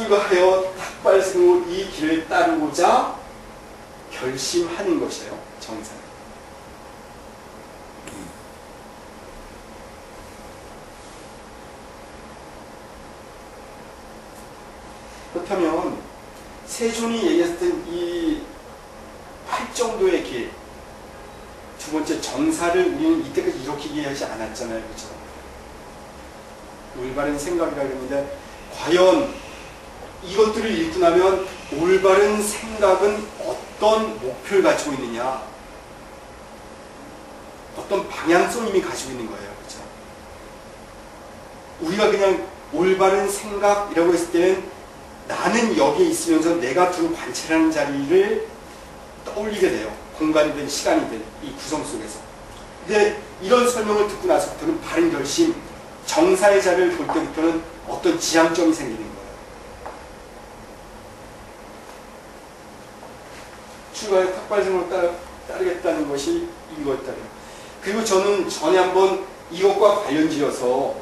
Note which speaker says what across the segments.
Speaker 1: 출가하여 탁발승으로 이 길을 따르고자 결심하는 것이에요. 정사는. 그렇다면 세존이 얘기했던 이 8정도의 길, 두 번째 정사를 우리는 이때까지 이렇게 이해하지 않았잖아요. 그렇죠? 올바른 생각이라 그러는데 과연 이것들을 읽고 나면 올바른 생각은 어떤 목표를 가지고 있느냐, 어떤 방향성을 이미 가지고 있는 거예요. 그렇죠? 우리가 그냥 올바른 생각이라고 했을 때는 나는 여기에 있으면서 내가 두고 관찰하는 자리를 떠올리게 돼요. 공간이든 시간이든 이 구성 속에서. 근데 이런 설명을 듣고 나서부터는 바른 결심, 정사의 자리를 볼 때부터는 어떤 지향점이 생기는 거예요. 출가의 탁발승으로 따르겠다는 것이 이거였다고요. 그리고 저는 전에 한번 이것과 관련지어서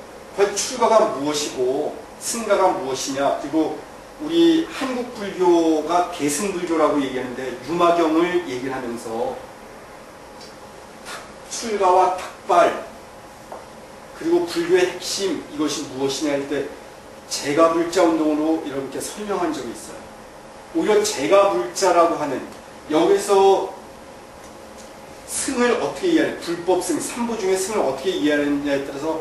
Speaker 1: 출가가 무엇이고 승가가 무엇이냐, 그리고 우리 한국 불교가 대승불교라고 얘기하는데 유마경을 얘기를 하면서 출가와 탁발 그리고 불교의 핵심 이것이 무엇이냐 할 때 제가불자 운동으로 이렇게 설명한 적이 있어요. 오히려 제가불자라고 하는 여기서 승을 어떻게 이해하는, 불법승, 삼부 중에 승을 어떻게 이해하느냐에 따라서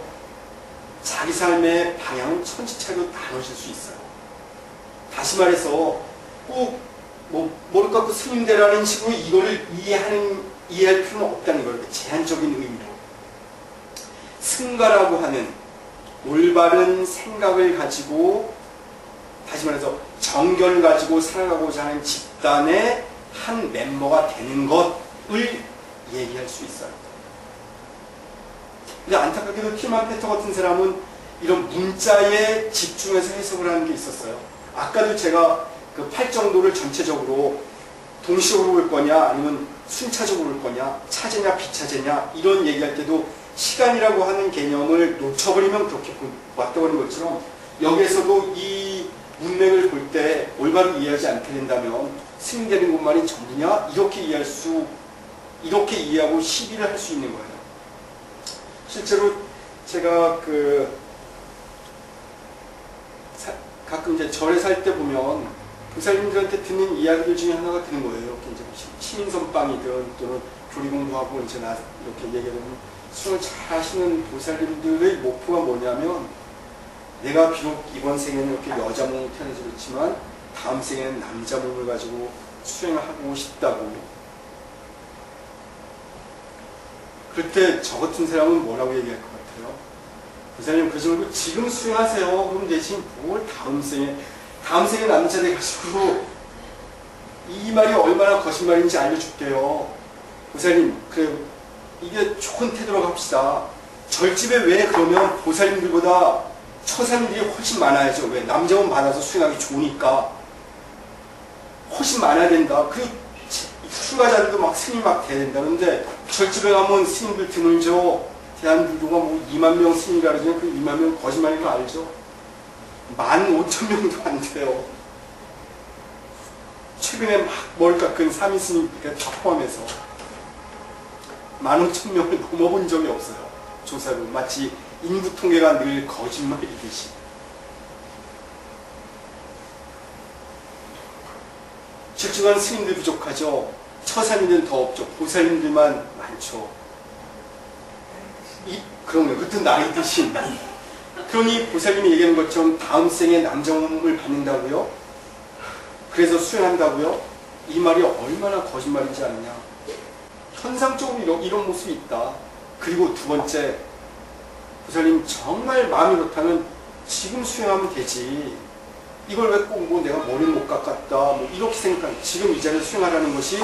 Speaker 1: 자기 삶의 방향은 천지차별로 나눠질 수 있어요. 다시 말해서 꼭 머리 깎고 스님대라는 식으로 이거를 이해할 필요는 없다는 거예요. 제한적인 의미로. 승가라고 하는 올바른 생각을 가지고, 다시 말해서 정견을 가지고 살아가고자 하는 집단의 한 멤버가 되는 것을 얘기할 수 있어요. 근데 안타깝게도 틸만 페터 같은 사람은 이런 문자에 집중해서 해석을 하는 게 있었어요. 아까도 제가 그 8정도를 전체적으로 동시적으로 볼 거냐 아니면 순차적으로 볼 거냐, 차제냐 비차제냐 이런 얘기할 때도 시간이라고 하는 개념을 놓쳐버리면 그렇게 왔다버린 것처럼 여기에서도 이 문맥을 볼 때 올바로 이해하지 않게 된다면 승인되는 것만이 전부냐, 이렇게 이해하고 시비를 할 수 있는 거예요. 실제로 제가 가끔 이제 절에 살 때 보면 보살님들한테 듣는 이야기들 중에 하나가 드는 거예요. 이렇게 이제 시민선방이든 또는 교리 공부하고 이제 이렇게 얘기하면 수행을 잘 하시는 보살님들의 목표가 뭐냐면 내가 비록 이번 생에는 이렇게 여자 몸을 태어나서 그렇지만 다음 생에는 남자 몸을 가지고 수행을 하고 싶다고. 그럴 때 저 같은 사람은 뭐라고 얘기할 것 같아요? 보살님 그 정도 지금 수행하세요. 그럼 대신 뭘 다음 생에 남자 돼가지고 이 말이 얼마나 거짓말인지 알려줄게요. 보살님 그래 이게 좋은 태도로 갑시다. 절집에 왜 그러면 보살님들보다 처사님들이 훨씬 많아야죠. 왜? 남자만 받아서 수행하기 좋으니까 훨씬 많아야 된다. 그리고 출가자들도 막 스님 막 돼야 된다. 그런데 절집에 가면 스님들 드물죠. 대한불교가 뭐 2만 명 스님이라 그러면 그 2만 명 거짓말인 거 알죠? 15,000명도 안 돼요. 최근에 막 머리 깎은 3인 스님 다 포함해서 15,000명을 넘어본 적이 없어요. 조사로. 마치 인구 통계가 늘 거짓말이듯이. 실증한 스님들 부족하죠. 처사님들은 더 없죠. 보살님들만 많죠. 그럼요. 그것도 나이 드신. 그러니 보살님이 얘기하는 것처럼 다음 생에 남자 몸을 받는다고요? 그래서 수행한다고요? 이 말이 얼마나 거짓말인지 아느냐. 현상적으로 이런 모습이 있다. 그리고 두 번째, 보살님 정말 마음이 그렇다면 지금 수행하면 되지. 이걸 왜 꼭 뭐 내가 머리를 못 깎았다 뭐 이렇게 생각하는, 지금 이 자리에 수행하라는 것이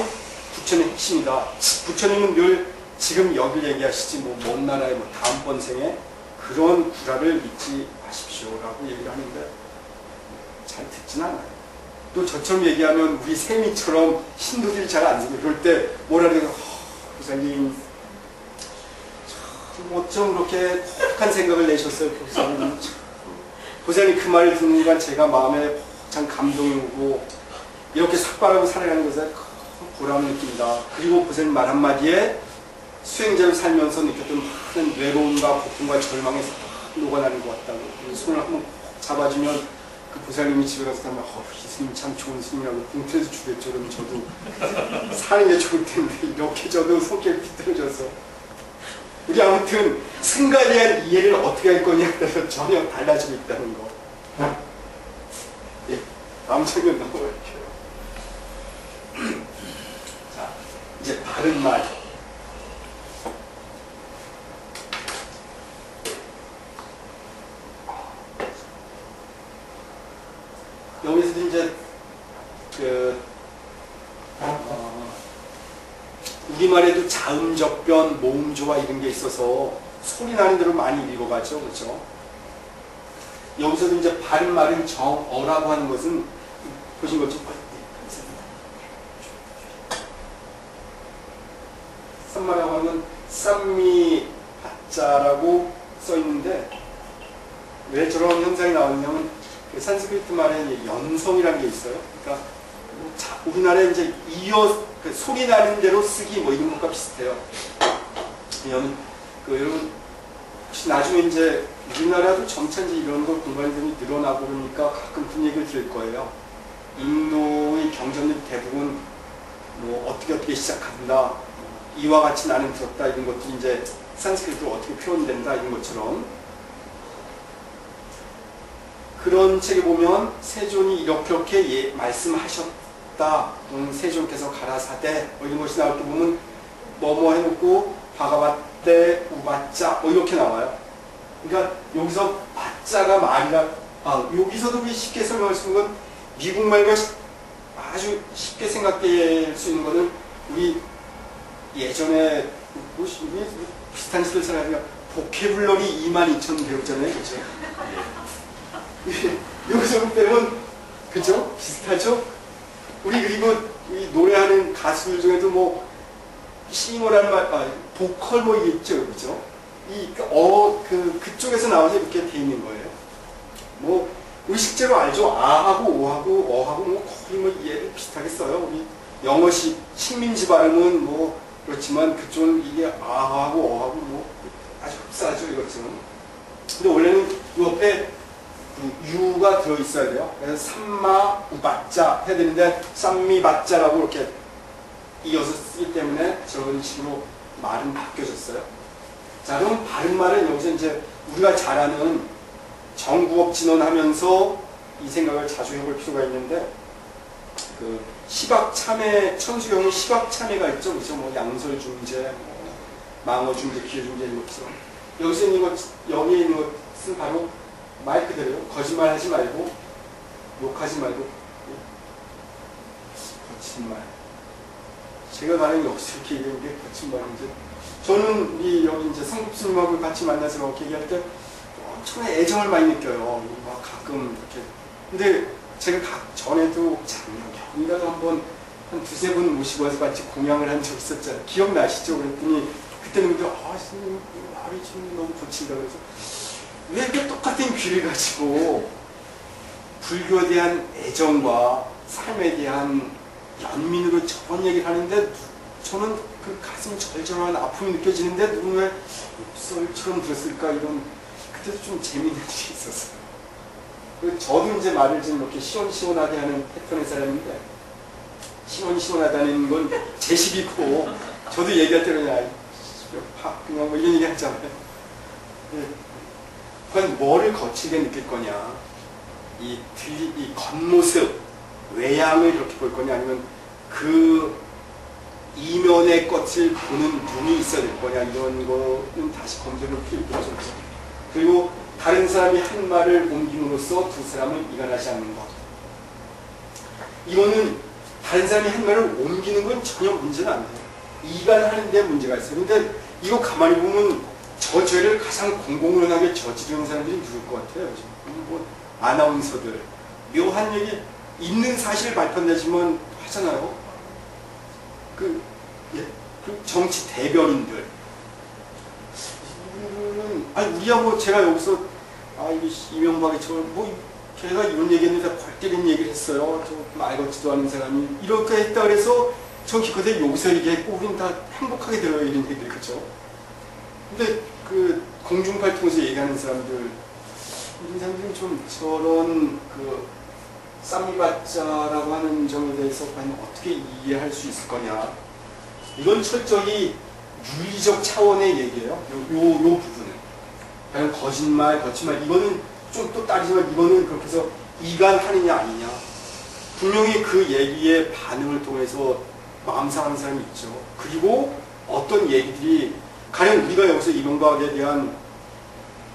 Speaker 1: 부처님의 핵심이다. 부처님은 늘 지금 여길 얘기하시지 뭐 먼 나라의 뭐 다음번 생에 그런 구라를 믿지 마십시오라고 얘기를 하는데 잘 듣진 않아요. 또 저처럼 얘기하면 우리 세미처럼 신도들이 잘 안 듣고 그럴 때 뭐라 그래요? 보살님 어쩜 그렇게 독한 생각을 내셨어요. 보살님 그 말을 듣는 순간 제가 마음에 참 감동이 오고 이렇게 삭발하고 살아가는 것에 큰 보람을 느낀다. 그리고 보살님 말 한마디에 수행자로 살면서 느꼈던 많은 외로움과 고통과 절망에서 녹아나는 것 같다고. 손을 한번 잡아주면 그 보살님이 집에 가서 하면 이 스님 참 좋은 스님이라고 봉투에서 주겠죠. 그러면 저도 사는 게 좋을 텐데 이렇게 저도 성격이 비뚤어져서 우리 아무튼 승가에 대한 이해를 어떻게 할 거냐에 따라서 전혀 달라지고 있다는 거. 예, 다음 장면 넘어갈게요. 자, 이제 바른 말. 여기서도 이제 우리말에도 자음접변, 모음조화 이런 게 있어서 소리 나는 대로 많이 읽어가죠, 그렇죠? 여기서도 이제 바른 말은 정어라고 하는 것은 보신 것처럼 쌈마라고 하는 쌈미 바자라고 써 있는데 왜 저런 현상이 나오냐면 그 산스크리트 말에 연성이라는 게 있어요. 그러니까 우리나라에 이제 그 소리 나는 대로 쓰기 뭐 이런 것과 비슷해요. 왜냐면 여러분 혹시 나중에 이제 우리나라도 점차 이제 이런 걸 공부하는 사람이 늘어나고 그러니까 가끔 그런 얘기를 들을 거예요. 인도의 경전들 대부분 뭐 어떻게 시작한다, 이와 같이 나는 들었다 이런 것들이 이제 산스크리트로 어떻게 표현된다 이런 것처럼. 그런 책에 보면 세존이 이렇게 말씀하셨다, 세존께서 가라사대 뭐 이런 것이 나올 때 보면 뭐뭐 해놓고 바가바떼 우바짜 뭐 이렇게 나와요. 그러니까 여기서 바짜가 말이라, 여기서도 쉽게 설명할 수 있는 건 미국말과 아주 쉽게 생각될 수 있는 거는 우리 예전에 비슷한 시절 사람이가 보케블러리 22,000 배웠잖아요, 그렇죠? 여기서 빼면 그죠? 비슷하죠? 우리 그리고 이 노래하는 가수들 중에도 뭐 싱어라는 말, 보컬 뭐 이게 있죠, 그죠? 그쪽에서 나와서 이렇게 돼 있는 거예요. 뭐 우리 실제로 알죠? 아하고 오하고 어하고 뭐 거의 뭐 얘를 비슷하게 써요. 우리 영어식 식민지 발음은 뭐 그렇지만 그쪽은 이게 아하고 어하고 뭐 아주 흡사하죠, 이것처럼. 근데 원래는 이 옆에 유가 들어있어야 돼요. 그래서 삼마 우바짜 해야 되는데 쌈미바짜라고 이렇게 이어서 쓰기 때문에 저런 식으로 말은 바뀌어졌어요. 자, 그럼 바른 말은 여기서 이제 우리가 잘 아는 정구업 진언하면서 이 생각을 자주 해볼 필요가 있는데, 그 시박참회, 천수경의 시박참회가 있죠, 그렇죠? 뭐 양설중재, 뭐 망어중재, 기회중재 이런 것처럼. 여기서 있는 것, 여기에 있는 것은 바로 말 그대로요. 거짓말 하지 말고, 욕하지 말고, 거짓말. 제가 가령 여기서 이렇게 얘기하는 게 거짓말인지. 저는 우리 여기 이제 성급스님하고 같이 만나서 이렇게 얘기할 때 엄청나게 애정을 많이 느껴요. 막 가끔 이렇게. 근데 제가 전에도 작년인가 한번 한 두세 분 모시고 와서 같이 공양을 한 적 있었잖아요. 기억나시죠? 그랬더니 그때는 근데 스님 말이 좀 너무 고친다 그래서 왜 이렇게 똑같은 귀를 가지고 불교에 대한 애정과 삶에 대한 연민으로 저런 얘기를 하는데 저는 그 가슴이 절절한 아픔이 느껴지는데 누군 왜 엽설처럼 들었을까 이런 그때도 좀 재미있는 일이 있었어요. 저도 이제 말을 좀 이렇게 시원시원하게 하는 패턴의 사람인데 시원시원하다는 건 제 식이고 저도 얘기할 때 그냥 뭐 이런 얘기 하잖아요. 그건 뭐를 거칠게 느낄 거냐, 이 겉모습, 외양을 이렇게 볼 거냐, 아니면 그 이면의 것을 보는 눈이 있어야 될 거냐, 이런 거는 다시 검증을 필요하죠. 그리고 다른 사람이 한 말을 옮김으로써 두 사람을 이간하지 않는 것. 이거는 다른 사람이 한 말을 옮기는 건 전혀 문제는 안 돼요. 이간하는 데 문제가 있어요. 근데 이거 가만히 보면 저 죄를 가장 공공연하게 저지르는 사람들이 누굴 것 같아요. 뭐 아나운서들, 묘한 얘기, 있는 사실을 발표한다지만 하잖아요. 그 정치 대변인들. 우리하고 제가 여기서 이명박이 뭐 걔가 이런 얘기했는데 골 때리는 얘기를 했어요. 말 같지도 않은 사람이 이렇게 했다 그래서 전 기껏해 여기서 얘기했고 우린 다 행복하게 들어요. 이런 얘기를. 그죠? 근데 그 공중팔통에서 얘기하는 사람들, 이런 사람들은 좀 저런 그 쌈미바짜라고 하는 점에 대해서 과연 어떻게 이해할 수 있을 거냐. 이건 철저히 윤리적 차원의 얘기예요. 요 부분은. 과연 거짓말, 이거는 좀 또 따지지만 이거는 그렇게 해서 이간하느냐 아니냐. 분명히 그 얘기의 반응을 통해서 마음 상하는 사람이 있죠. 그리고 어떤 얘기들이 가령 우리가 여기서 이명박에 대한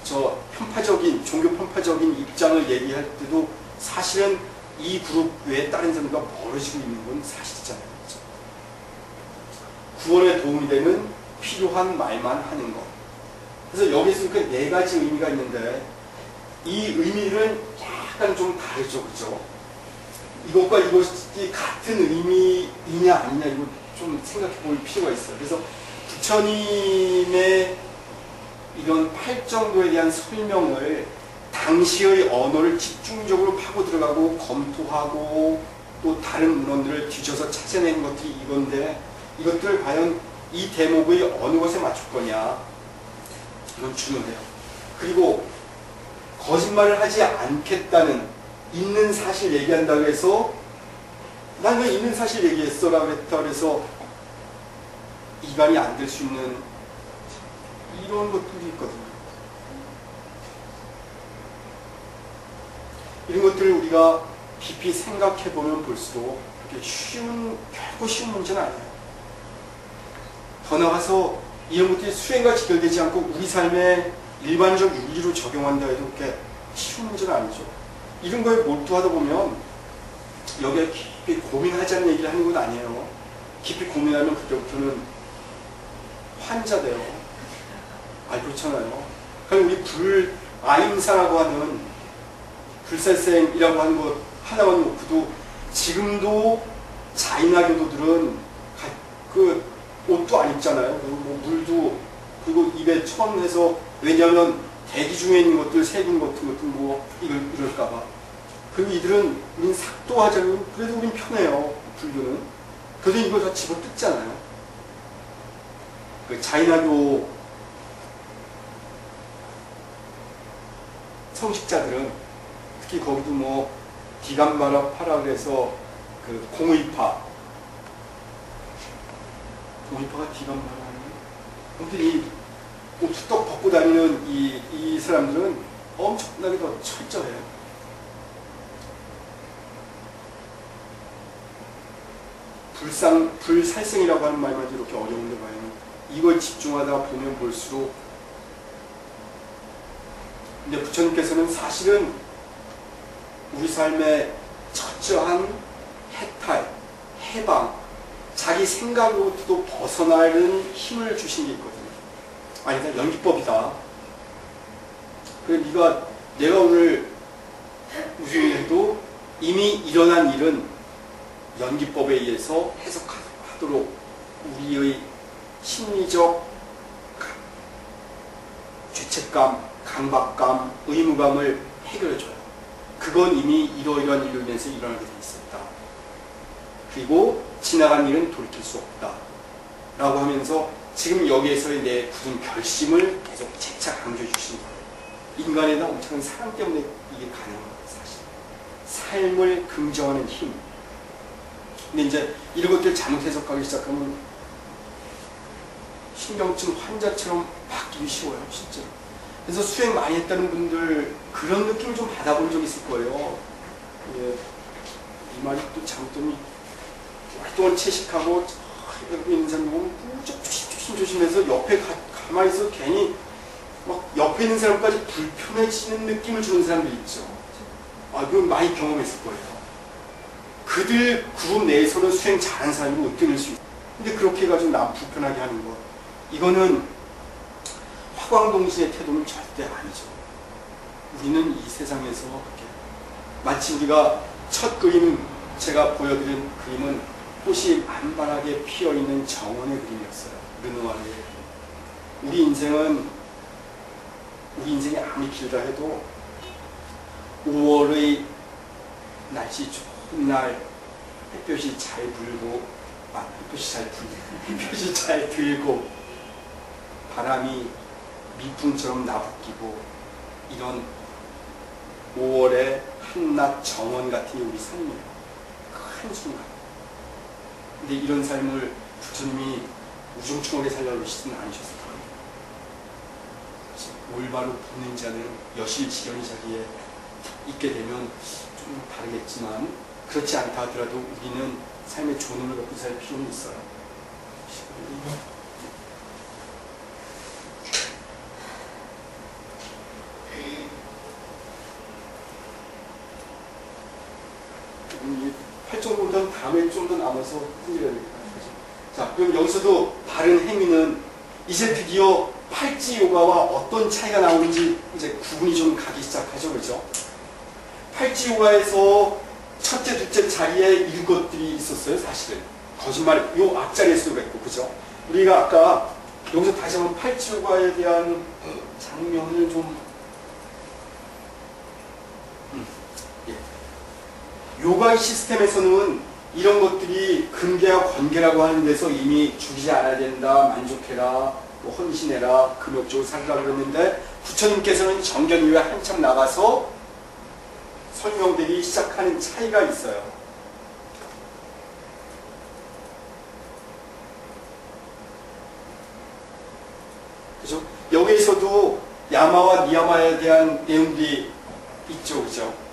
Speaker 1: 저 종교 편파적인 입장을 얘기할 때도 사실은 이 그룹 외에 다른 사람과 멀어지고 있는 건 사실이잖아요. 그렇죠? 구원에 도움이 되는 필요한 말만 하는 것. 그래서 여기서 그 네 가지 의미가 있는데 이 의미는 약간 좀 다르죠. 그죠? 이것과 이것이 같은 의미이냐 아니냐 이거 좀 생각해 볼 필요가 있어요. 그래서 부처님의 이런 8정도에 대한 설명을 당시의 언어를 집중적으로 파고 들어가고 검토하고 또 다른 문헌들을 뒤져서 찾아낸 것들이 이건데 이것들을 과연 이 대목의 어느 것에 맞출 거냐 이건 중요해요. 그리고 거짓말을 하지 않겠다는 있는 사실 얘기한다고 해서 난 왜 있는 사실 얘기했어 라고 했다 그래서 이간이 안 될 수 있는 이런 것들이 있거든요. 이런 것들을 우리가 깊이 생각해보면 볼수록 결코 쉬운 문제는 아니에요. 더 나아가서 이런 것들이 수행과 직결되지 않고 우리 삶에 일반적 윤리로 적용한다 해도 그렇게 쉬운 문제는 아니죠. 이런 거에 몰두하다 보면 여기에 깊이 고민하자는 얘기를 하는 건 아니에요. 깊이 고민하면 그때부터는 환자돼요. 그렇잖아요. 그럼 우리 불아임사라고 하는 불살생이라고 하는 것 하나만 놓고도 지금도 자인화교도들은 그 옷도 안 입잖아요. 그리고 뭐 물도 그리고 입에 처음해서 왜냐하면 대기 중에 있는 것들 세균 같은 것들 뭐 이럴까봐. 그리고 이들은 우린 삭도하자면 그래도 우린 편해요. 불교는. 그래도 이걸 다 집어뜯잖아요. 그 자인화교 성직자들은 특히 거기도 뭐 디간바라 파라 그래서 그 공의파가 디간바라 아니에요? 근데 이 옷떡 벗고 다니는 이 사람들은 엄청나게 더 철저해요. 불살생이라고 하는 말만 이렇게 어려운데 봐요. 이걸 집중하다 보면 볼수록 근데 부처님께서는 사실은 우리 삶의 철저한 해탈, 해방, 자기 생각으로부터 벗어나는 힘을 주신 게 있거든요. 아니다, 연기법이다. 그래, 내가 오늘 무슨 일을 해도 이미 일어난 일은 연기법에 의해서 해석하도록 우리의 심리적 죄책감, 강박감, 의무감을 해결해줘요. 그건 이미 이러이러한 일로 인해서 일어나게 돼 있었다. 그리고 지나간 일은 돌이킬 수 없다. 라고 하면서 지금 여기에서의 내 굳은 결심을 계속 재차 강조해 주신 거예요. 인간에 대한 엄청난 사랑 때문에 이게 가능한 거예요. 사실. 삶을 긍정하는 힘. 근데 이제 이런 것들 잘못 해석하기 시작하면 신경증 환자처럼 바뀌기 쉬워요. 실제로. 그래서 수행 많이 했다는 분들 그런 느낌을 좀 받아본 적이 있을 거예요. 예, 이 말이 또 잘못되면 오랫동안 채식하고 여기 있는 사람 보면 무척 조심조심해서 옆에 가만히 있어 괜히 막 옆에 있는 사람까지 불편해지는 느낌을 주는 사람들 있죠. 그건 많이 경험했을 거예요. 그들 그룹 내에서는 수행 잘하는 사람이 으뜸일 수 있어요. 근데 그렇게 해가지고 남 불편하게 하는 것 이거는 화광동신의 태도는 절대 아니죠. 우리는 이 세상에서 그렇게 마치 우리가 첫 그림 제가 보여드린 그림은 꽃이 만발하게 피어있는 정원의 그림이었어요. 르누아르의 그림. 우리 인생이 아무리 길다 해도 5월의 날씨 좋은 날 햇볕이 잘 불고 햇볕이 잘 들고 바람이 미풍처럼 나부끼고 이런 5월의 한낮 정원 같은 게 우리 삶이에요. 그 한순간. 근데 이런 삶을 부처님이 우중충하게 살려고 그러시지는 않으셨을 거예요. 올바로 보는 자는 여실지경이 자기에 있게 되면 좀 다르겠지만 그렇지 않다 하더라도 우리는 삶의 존엄을 갖고 살 필요는 있어요. 이 8.5단 다음에 좀 더 남아서 흔들어야 되겠다. 자, 그럼 여기서도 바른 행위는 이제 드디어 팔찌 요가와 어떤 차이가 나오는지 이제 구분이 좀 가기 시작하죠. 그죠? 팔찌 요가에서 첫째, 둘째 자리에 이런 것들이 있었어요. 사실은. 거짓말, 요 앞자리에서도 그랬고, 그죠? 우리가 아까 여기서 다시 한번 팔찌 요가에 대한 장면을 좀 요가의 시스템에서는 이런 것들이 근계와 관계라고 하는 데서 이미 죽이지 않아야 된다, 만족해라, 뭐 헌신해라, 금욕적으로 살라 그랬는데 부처님께서는 정견 이후에 한참 나가서 설명되기 시작하는 차이가 있어요. 그죠? 여기에서도 야마와 니야마에 대한 내용들이 있죠. 그죠?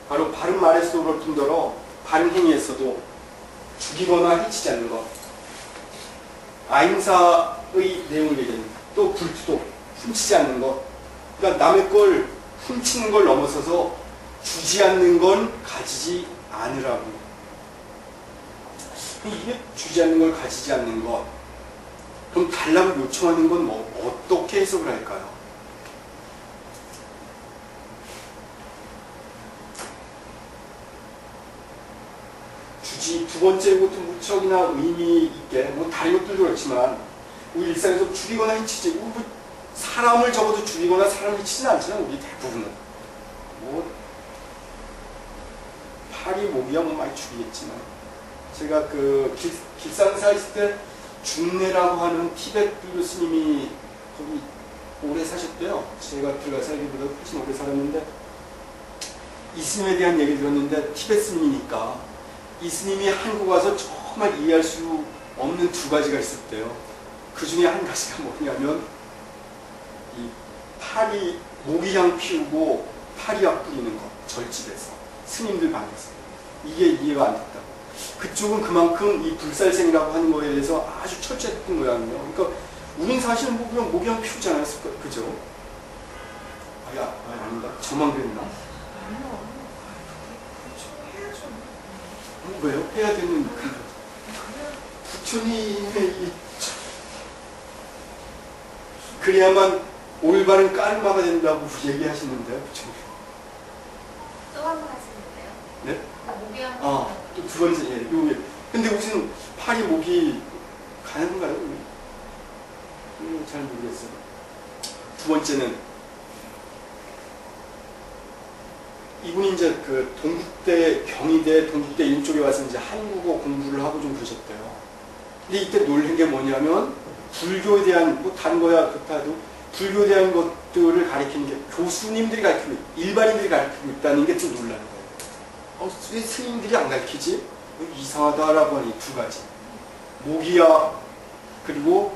Speaker 1: 바로 바른 말에서도 그럴 뿐더러 바른 행위에서도 죽이거나 해치지 않는 것, 아임사의 내용을 얘기합니다. 또 불투독, 훔치지 않는 것. 그러니까 남의 걸 훔치는 걸 넘어서서 주지 않는 건 가지지 않으라고. 이게 주지 않는 걸 가지지 않는 것. 그럼 달라고 요청하는 건 뭐 어떻게 해석을 할까요? 두 번째 것도 무척이나 의미 있게, 뭐 다른 것들도 그렇지만 우리 일상에서 죽이거나 해치지, 뭐 사람을 적어도 죽이거나 사람을 해치지는 않잖아요. 우리 대부분은 뭐 파리 모기야 뭐 많이 죽이겠지만, 제가 그 길상사 있을 때 중내라고 하는 티베트 불교 스님이 거기 오래 사셨대요. 제가 들어가 살기보다 훨씬 오래 살았는데 이 스님에 대한 얘기를 들었는데 티베트 스님이니까 이 스님이 한국 와서 정말 이해할 수 없는 두 가지가 있었대요. 그 중에 한 가지가 뭐냐면 이 파리 모기향 피우고 파리약 뿌리는 것, 절집에서 스님들 방에서 이게 이해가 안 됐다고. 그쪽은 그만큼 이 불살생이라고 하는 거에 대해서 아주 철저했던 모양이에요. 그러니까 우린 사실은 뭐 그냥 모기향 피우잖아요. 그죠? 아닌가? 저만 그랬나? 왜요? 해야 되는 그 부처님의 이 그래야만 올바른 까르마가 된다고 얘기하시는데요, 부처님.
Speaker 2: 또 한 번 하시는데요?
Speaker 1: 네?
Speaker 2: 모기향.
Speaker 1: 또 두 번째, 예, 요게. 근데 무슨 파리 모기 가능한가요? 잘 모르겠어요. 두 번째는 이분이 이제 그 동국대, 경희대, 동국대 이쪽에 와서 이제 한국어 공부를 하고 좀 그러셨대요. 근데 이때 놀란 게 뭐냐면 불교에 대한, 뭐 다른 거야 그렇다 해도 불교에 대한 것들을 가르치는 게 교수님들이 가르치고 일반인들이 가르치고 있다는 게 좀 놀라는 거예요. 왜 스님들이 안 가르치지? 이상하다라고 하는 이 두 가지. 모기야 그리고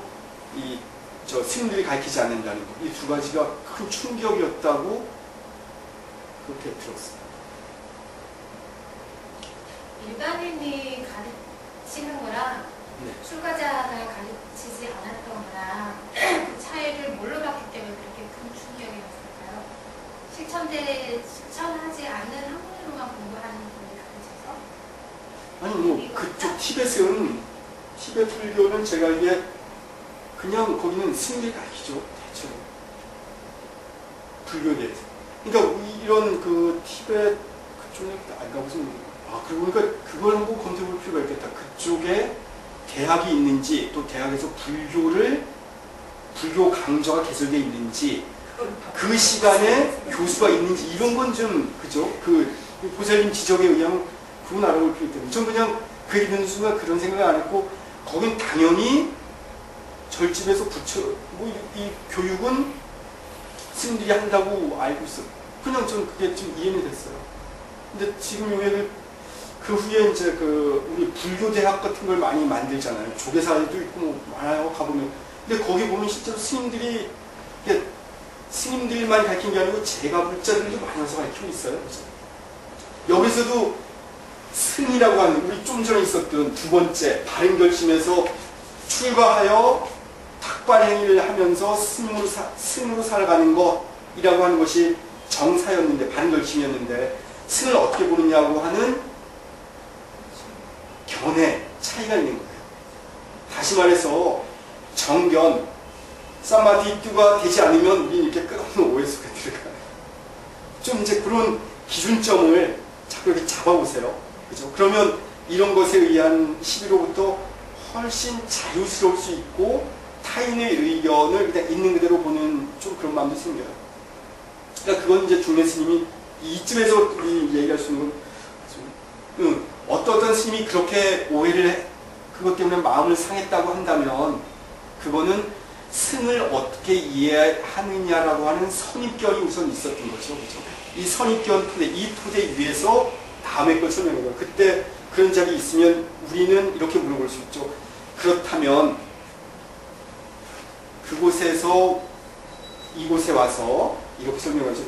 Speaker 1: 저 스님들이 가르치지 않는다는 것. 이 두 가지가 큰 충격이었다고 그렇게 들었어요.
Speaker 2: 일반인이 가르치는 거랑 출가자가 가르치지 않았던 거랑 그 차이를 뭘로 봤기 때문에 그렇게 큰 충격이 왔을까요? 실천하지 않는 학문으로만 공부하는 분이 가르쳐서?
Speaker 1: 아니 뭐 그쪽 티베트 불교는 제가 이게 그냥 거기는 스님들이 가르치죠. 대체로 불교에 대해서. 그러니까 이런 그 티베트 그쪽에 아까 무슨 그러고 보니까 그걸 한번 검토해볼 필요가 있겠다. 그쪽에 대학이 있는지 또 대학에서 불교 강좌가 개설되어 있는지 그 시간에 교수가 있는지 이런 건 좀 그죠? 그 보살님 지적에 의하면 그건 알아볼 필요 있거든요. 전 그냥 그 얘기 듣는 순간 그런 생각을 안 했고 거긴 당연히 절집에서 이 교육은 스님들이 한다고 알고 있어. 그냥 전 그게 좀 이해는 됐어요. 근데 지금 요게 그 후에 이제 우리 불교 대학 같은 걸 많이 만들잖아요. 조계사도 있고 뭐 많아요. 가보면. 근데 거기 보면 실제로 스님들만 가르친 게 아니고 제가불자들도 많이 와서 가르치고 있어요. 그렇죠? 여기서도 승이라고 하는 우리 좀 전에 있었던 두 번째 바른 결심에서 출가하여 탁발행위를 하면서 스님으로 살아가는 것이라고 하는 것이 정사였는데 바른 결심이었는데 승을 어떻게 보느냐고 하는 견해 차이가 있는 거예요. 다시 말해서 정견 사마디뚜가 되지 않으면 우리는 이렇게 끝없는 오해 속에 들어가요. 좀 이제 그런 기준점을 자꾸 이렇게 잡아보세요. 그죠? 그러면 이런 것에 의한 시비로부터 훨씬 자유스러울 수 있고 타인의 의견을 그냥 있는 그대로 보는 좀 그런 마음도 생겨요. 그러니까 그건 이제 중매 스님이 이쯤에서 우리 얘기할 수 있는 건 어떤 스님이 그렇게 그것 때문에 마음을 상했다고 한다면 그거는 승을 어떻게 이해하느냐라고 하는 선입견이 우선 있었던 거죠. 그렇죠? 이 선입견 토대, 이 토대 위에서 다음에 걸 설명해 봐요. 그때 그런 자리 있으면 우리는 이렇게 물어볼 수 있죠. 그렇다면 그곳에서 이곳에 와서 이렇게 설명하죠.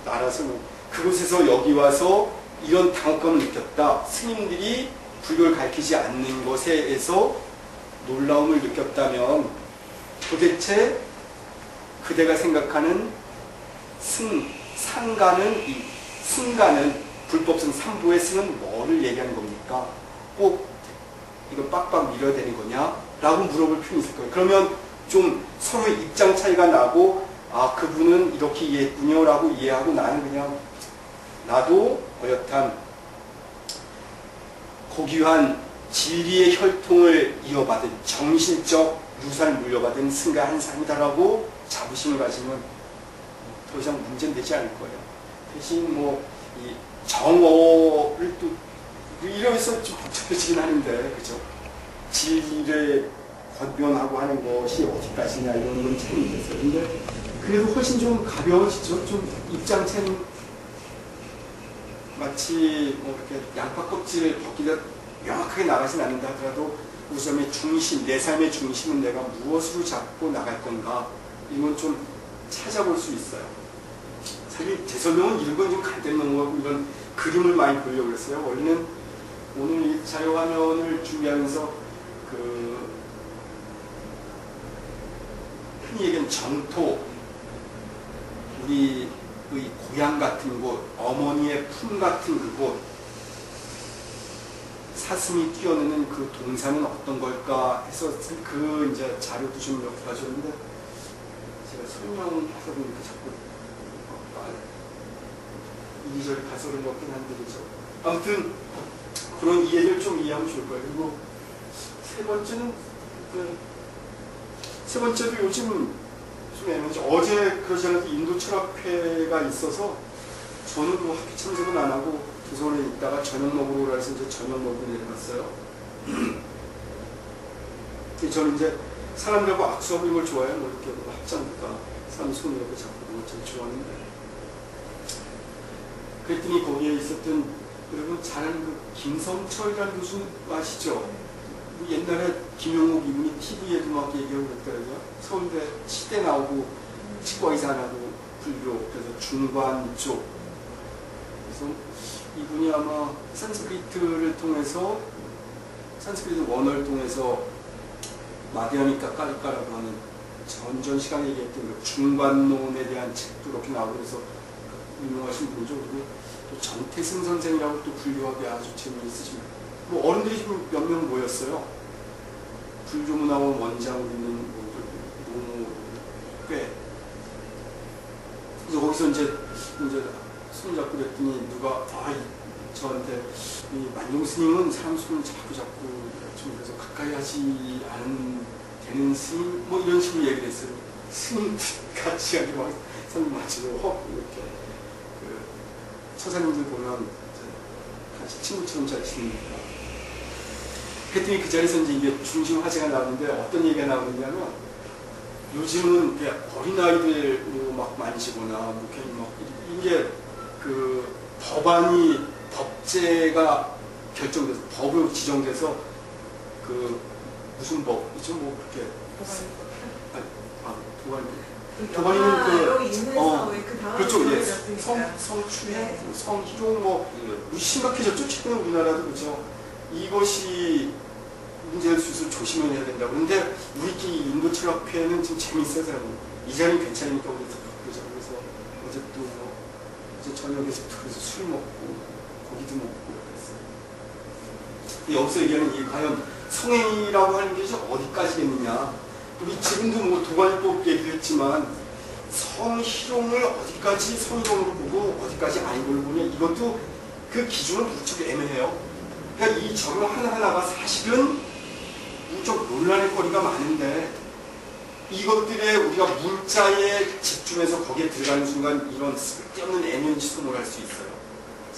Speaker 1: 나라 설명. 그곳에서 여기 와서 이런 당혹감을 느꼈다. 스님들이 불교를 가르치지 않는 것에서 놀라움을 느꼈다면 도대체 그대가 생각하는 승가는 불법승 3부의 승은 뭐를 얘기하는 겁니까? 꼭 이거 빡빡 밀어야 되는 거냐? 라고 물어볼 필요는 있을 거예요. 그러면 좀 서로의 입장 차이가 나고 그분은 이렇게 이해했군요 라고 이해하고 나는 그냥 나도 어엿한 고귀한 진리의 혈통을 이어받은 정신적 유산을 물려받은 승가 한 사람이다라고 자부심을 가지면 더 이상 문제는 되지 않을 거예요. 대신 이 정어를 또 이러면서 좀 복잡해지긴 하는데 그죠? 진리를 권면하고 하는 것이 어디까지냐 이런 건 참 있겠어요. 근데 그래도 훨씬 좀 가벼워지죠. 좀 입장 차이는 마치 이렇게 양파 껍질을 벗기다 명확하게 나가진 않는다 하더라도 우선의 중심, 내 삶의 중심은 내가 무엇으로 잡고 나갈 건가 이건 좀 찾아볼 수 있어요. 사실 제 설명은 이런 건 좀 간단히 넘어가고 이런 그림을 많이 보려고 그랬어요. 원래는 오늘 이 자료 화면을 준비하면서 흔히 얘기하는 정토, 우리의 고향 같은 곳, 어머니의 품 같은 그곳, 사슴이 뛰어드는 그 동산은 어떤 걸까 해서 그 이제 자료도 좀 몇 개 가져왔는데 제가 설명하다 보니까 자꾸 이리저리 가설을 넣긴 한데 그죠. 아무튼 그런 이해를 좀 이해하면 좋을 거예요. 그리고 세 번째도 요즘 좀 애매하죠. 어제 그러지 않아도 인도 철학회가 있어서 저는 학교 참석은 안 하고 도서관에 있다가 저녁 먹으러 가서 이제 저녁 먹으러 내려갔어요. 저는 이제 사람들하고 악수하고 이런 걸 좋아해요. 이렇게 합장부가 사람 손 이렇게 잡고 그런 걸 참 좋아하는데 그랬더니 거기에 있었던 여러분 잘 아는 그 김성철이라는 교수 아시죠? 옛날에 김용옥 이분이 TV에도 막 얘기하고 그랬더라고요. 서울대 치대 나오고 치과 의사 나고 불교 그래서 중관 쪽 그래서 이분이 아마 산스크리트를 통해서 산스크리트 원어를 통해서 마디아미카 깔까라고 하는 전 시간에 얘기했던 그 중관론에 대한 책도 이렇게 나오고 그래서 유명하신 분이죠. 그리고 또 정태승 선생이라고 또 불교학에 아주 재미있으신 어른들이 지금 몇 명 모였어요. 불교문화원 원장으로 있는 노모 꽤. 그래서 거기서 이제 손잡고 그랬더니 누가 저한테 이 만종 스님은 사람 손을 자꾸 좀 그래서 가까이 하지 않은 되는 스님 이런 식으로 얘기를 했어요. 스님 같이 하기 막 선생님 마치고 이렇게 그 처사님들 보면 이제 같이 친구처럼 잘 지냅니다. 그랬더니 그 자리에서 이제 이게 중심 화제가 나오는데 어떤 얘기가 나오느냐면 요즘은 어린아이들 막 만지거나 뭐 이게 그 법제가 결정돼서 법으로 지정돼서 그 무슨 법이죠? 뭐 그렇게 도관이는
Speaker 3: 여기 있는 그 다음
Speaker 1: 그렇죠. 예. 성추행, 성희롱 뭐 심각해졌죠. 최근에 우리나라도 그죠. 이것이 문제될 수 있어서 조심해야 된다고. 그런데 우리끼리 인도철학회는 지금 재밌어요. 이 자리는 괜찮으니까 우리 그러죠. 그래서 어제 또 뭐 어제 저녁에서 그래서 술 먹고 고기도 먹고 그랬어요. 여기서 얘기하는 이 과연 성행위라고 하는 게 어디까지겠느냐. 우리 지금도 뭐 도관법 얘기를 했지만 성희롱을 어디까지 성희롱으로 보고 어디까지 아닌 걸로 보냐, 이것도 그 기준은 무척 애매해요. 그러니까 이 적용 하나하나가 사실은 무척 논란의 거리가 많은데 이것들에 우리가 문자에 집중해서 거기에 들어가는 순간 이런 쓸데없는 애매한 지성을 할 수 있어요.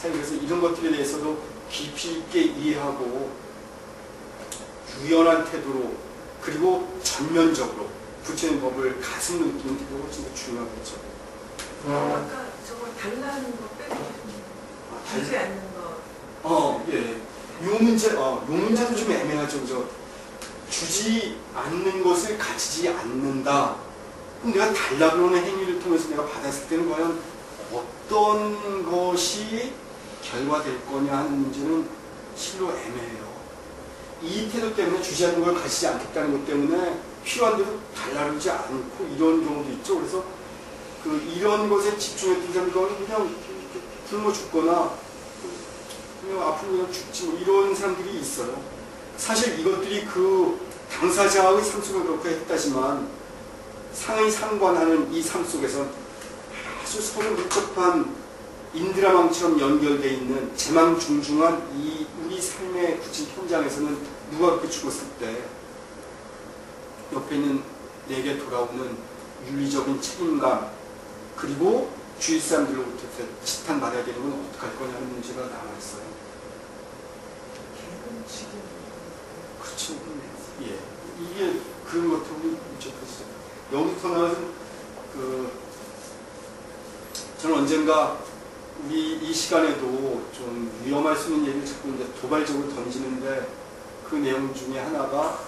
Speaker 1: 그래서 이런 것들에 대해서도 깊이 있게 이해하고 유연한 태도로 그리고 전면적으로 부처님 법을 가슴 느끼는 태도가 진짜 중요하겠죠.
Speaker 3: 아까 저거 달라는 거 빼고 주지 않는 거.
Speaker 1: 예. 요 문제도 좀 애매하죠. 주지 않는 것을 가지지 않는다. 그럼 내가 달라 그러는 행위를 통해서 내가 받았을 때는 과연 어떤 것이 결과될 거냐 하는 문제는 실로 애매해요. 이 태도 때문에 주지 않는 걸 가지지 않겠다는 것 때문에 필요한 대로 달라 그러지 않고 이런 경우도 있죠. 그래서 이런 것에 집중했던 사람들은 그냥 굶어 죽거나 그냥 앞으로 그냥 죽지 뭐 이런 사람들이 있어요. 사실 이것들이 그 당사자의 삶 속에 그렇게 했다지만 상의 상관하는 이 삶 속에서 아주 서로 밀접한 인드라망처럼 연결되어 있는 재망중중한 이 우리 삶의 구체 현장에서는 누가 그렇게 죽었을 때 옆에 있는 내게 돌아오는 윤리적인 책임감 그리고 주위 사람들로부터 지탄받아야 되는 건 어떡할 거냐는 문제가 남아있어요. 그렇죠. 예. 이게 그런 것하고 밀접해서 여기서 나와서 저는 언젠가 우리 이 시간에도 좀 위험할 수 있는 얘기를 자꾸 이제 도발적으로 던지는데 그 내용 중에 하나가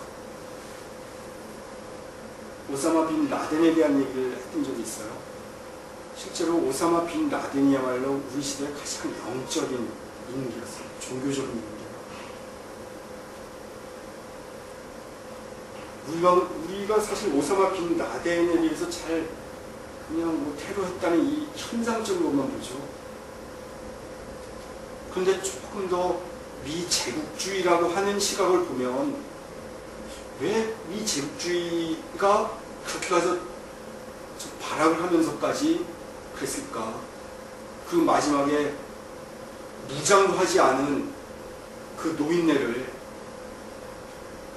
Speaker 1: 오사마 빈 라덴에 대한 얘기를 했던 적이 있어요. 실제로 오사마 빈 라덴이야말로 우리 시대의 가장 영적인 인물이었어요. 종교적인 인물이었어요. 우리가 사실 오사마 빈 라덴에 대해서 잘 그냥 뭐 테러했다는 이 현상적인 것만 보죠. 그런데 조금 더 미제국주의라고 하는 시각을 보면 왜 미제국주의가 그렇게 가서 발악을 하면서까지 그랬을까? 그 마지막에 무장도 하지 않은 그 노인네를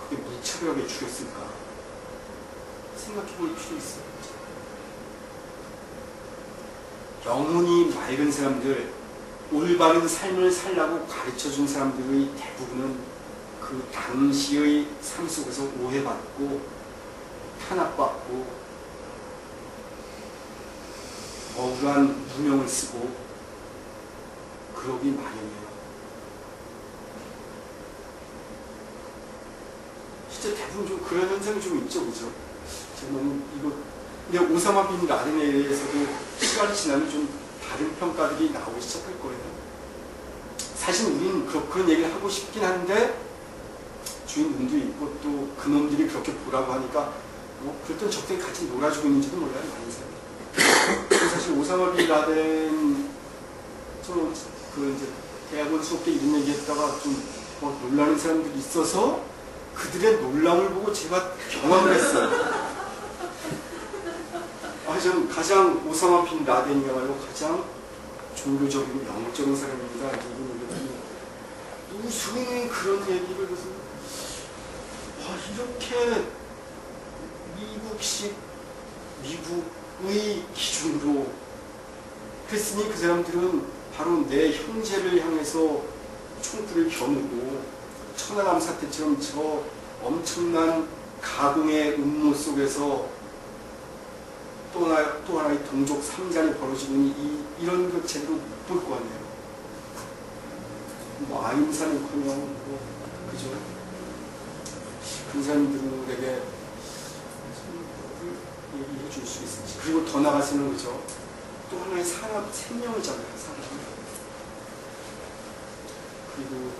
Speaker 1: 그게 무차별하게 죽였을까? 생각해볼 필요 있어요. 영혼이 맑은 사람들, 올바른 삶을 살라고 가르쳐준 사람들의 대부분은 그 당시의 삶 속에서 오해받고 탄압받고 억울한 무명을 쓰고 그러기 마련이에요. 진짜 대부분 좀 그런 현상이 좀 있죠, 그죠? 저는 근데 오사마 빈 라덴에 대해서도 시간이 지나면 좀 다른 평가들이 나오기 시작할 거예요. 사실 우리는 그런 얘기를 하고 싶긴 한데 주인 눈도 있고 또 그놈들이 그렇게 보라고 하니까 뭐 그랬던 적당히 같이 놀아주고 있는지도 몰라요, 많은 사람이. 사실 오사마 빈 라덴 이제 대학원 수업 때 이런 얘기했다가 좀 놀라는 사람들이 있어서 그들의 놀람을 보고 제가 경악을 했어요. 전 가장 오사마 빈 라덴이야말로 가장 종교적이고 영적인 사람입니다. 무슨 그런 얘기를 해서 이렇게 미국식 미국의 기준으로. 그랬으니 그 사람들은 바로 내 형제를 향해서 총구를 겨누고 천안함 사태처럼 저 엄청난 가공의 음모 속에서 또 하나의 동족 상잔이 벌어지고 있는 이런 것 제대로 못 볼 거 아니에요. 뭐 아임사는커녕 뭐 그죠? 그 사람들에게 얘기해 줄 수 있을지. 그리고 더 나아가서는 그죠? 또 하나의 사람 생명이잖아요. 사람. 그리고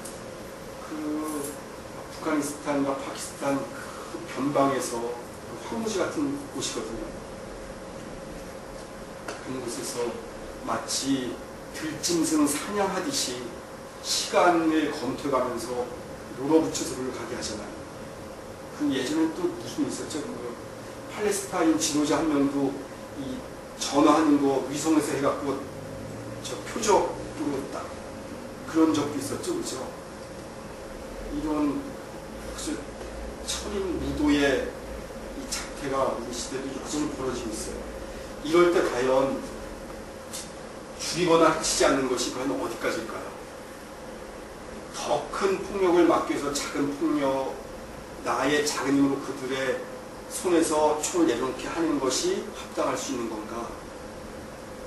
Speaker 1: 그 아프가니스탄과 파키스탄 그 변방에서 그 황무지 같은 곳이거든요. 그런 곳에서 마치 들짐승 사냥하듯이 시간을 검토해가면서 놀아붙여서 가게 하잖아요. 그 예전에 또 무슨 있었죠? 그 팔레스타인 지도자 한 명도 이 전화하는 거 위성에서 해갖고 저 표적으로 딱 그런 적도 있었죠, 그죠? 이런 천인 무도의 이 작태가 우리 시대도 여전히 벌어지고 있어요. 이럴 때 과연 죽이거나 해치지 않는 것이 과연 어디까지일까요? 더 큰 폭력을 막기 위해서 작은 폭력, 나의 작은 힘으로 그들의 손에서 총을 내려놓게 하는 것이 합당할 수 있는 건가?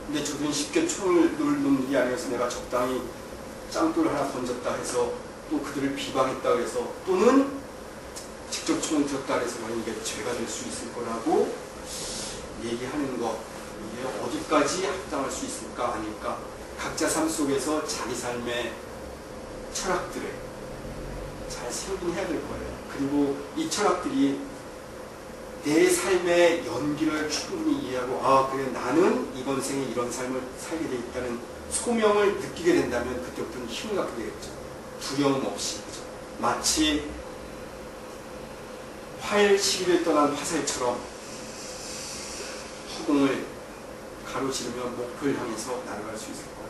Speaker 1: 근데 저들은 쉽게 총을 놓는 게 아니어서 내가 적당히 짱돌 하나 던졌다 해서 또 그들을 비방했다 해서 또는 직접 총을 들었다 해서 이게 죄가 될 수 있을 거라고 얘기하는 것, 이게 어디까지 합당할 수 있을까 아닐까? 각자 삶 속에서 자기 삶의 철학들을 잘 세우긴 해야 될 거예요. 그리고 이 철학들이 내 삶의 연기를 충분히 이해하고, 아 그래 나는 이번 생에 이런 삶을 살게 돼 있다는 소명을 느끼게 된다면 그때부터는 힘을 갖게 되겠죠. 두려움 없이. 그죠? 마치 활 시기를 떠난 화살처럼 허공을 가로지르며 목표를 향해서 날아갈 수 있을 거예요.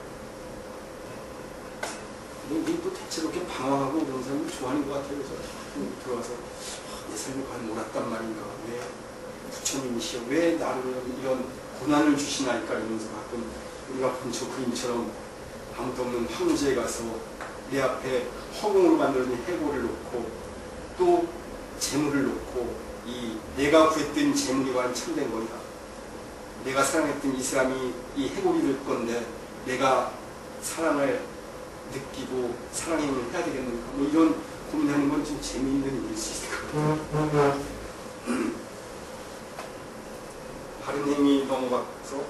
Speaker 1: 근데 우리 또 대체로 이렇게 방황하고 그런 사람을 좋아하는 것 같아요. 그래서 들어와서 내 삶이 과연 옳았단 말인가, 왜 부처님이시여 왜 나를 이런 고난을 주시나이까 이러면서 가끔 우리가 본 저 그림처럼 아무도 없는 황무지에 가서 내 앞에 허공으로 만들어진 해골을 놓고 또 재물을 놓고 이 내가 구했던 재물이 과연 참된 거냐, 내가 사랑했던 이 사람이 이 해골이 될 건데 내가 사랑을 느끼고 사랑의 힘을 해야 되겠는가, 뭐 이런 고민하는 건 좀 재미있는 일일 수 있을 것 같아요. 바른 행위 넘어가서